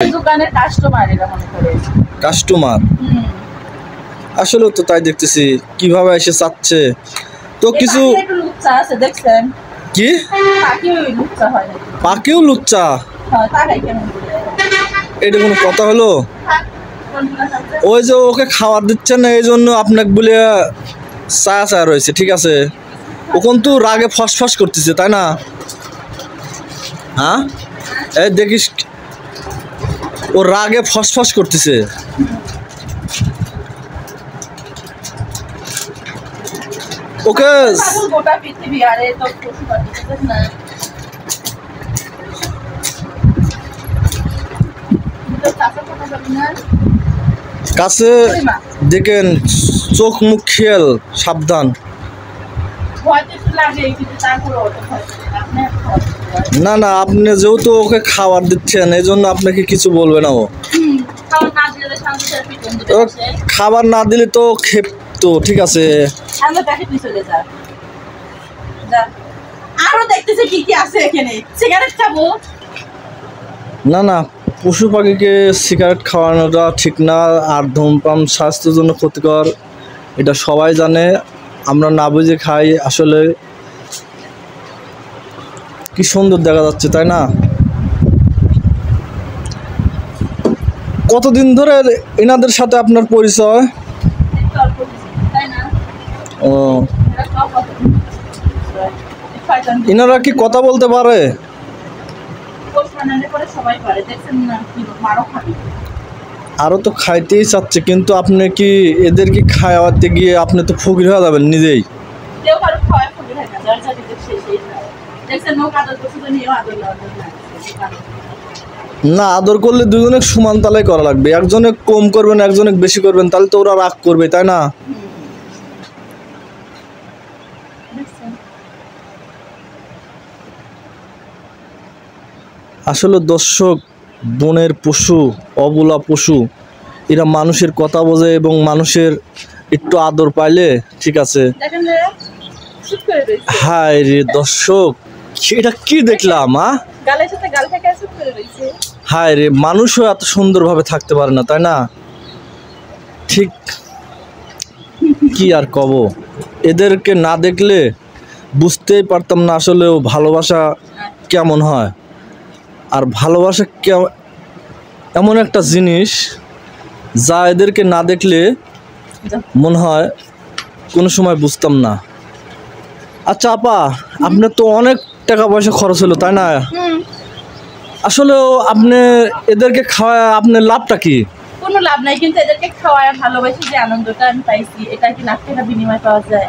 দোকানের কাস্টমার এরা মনে করে কাস্টমার আসলে তো তাই দেখতেছি কিভাবে এসে চাচ্ছে তো কিছু একটু লুচ্চা আছে দেখছেন কি পাখিও লুচ্চা হয় নাকি পাখিও লুচ্চা হ্যাঁ তারাই কেমন করে এটা কোনো কথা হলো ওই যে ওকে খাবার দিচ্ছেন না এই জন্য আপনাকে বলে চায়া চায়া রয়েছে ঠিক আছে ও কিন্তু রাগে ফসফস করতেছে তাই না হ্যাঁ এই দেখিস ও রাগে ফসফস করতেছে ওকে গোটা পৃথিবী আরে তো পশু পাখি না কাছে দেখেন চোখ মুখ খেয়াল সাবধান না না আপনি যেহেতু ওকে খাবার দিচ্ছেন এই জন্য আপনাকে কিছু বলবে না ও খাবার না দিলে তো খেপতো ঠিক আছে আরো দেখতেছে কি কি আছে এখানে সিগারেট খাবো না না পশু পাখিকে সিগারেট খাওয়ানোটা ঠিক না আর ধূমপান স্বাস্থ্যের জন্য ক্ষতিকর এটা সবাই জানে আমরা না বুঝে খাই আসলে কি সুন্দর দেখা যাচ্ছে তাই না কতদিন ধরে এনাদের সাথে আপনার পরিচয় ও এনারা কি কথা বলতে পারে আরো তো খাইতেই চাচ্ছে কিন্তু আপনি কি এদেরকে খাওয়াতে গিয়ে আপনি তো ফকির হয়ে যাবেন নিজেই না আদর করলে দুজনে সমান তালে করা লাগবে একজনে কম করবেন একজনে বেশি করবেন তাহলে তো ওরা রাগ করবে তাই না আসলে দর্শক বনের পশু অবলা পশু এরা মানুষের কথা বোঝে এবং মানুষের একটু আদর পাইলে ঠিক আছে হায় রে দর্শক এটা কি দেখলাম হায় রে মানুষও এত সুন্দরভাবে থাকতে পারে না তাই না ঠিক কি আর কব এদেরকে না দেখলে বুঝতেই পারতাম না আসলেও ভালোবাসা কেমন হয় আর ভালোবাসা এমন একটা জিনিস যা এদেরকে না দেখলে মনে হয় কোনো সময় বুঝতাম না আচ্ছা আপা আপনার তো অনেক টাকা পয়সা খরচ হলো তাই না আসলেও আপনি এদেরকে খাওয়ায় আপনার লাভটা কি কোনো লাভ নাই কিন্তু এদেরকে খাওয়ায় ভালোবাসি যে আনন্দটা আমি পাইছি এটা কি লাখ টাকা বিনিময় পাওয়া যায়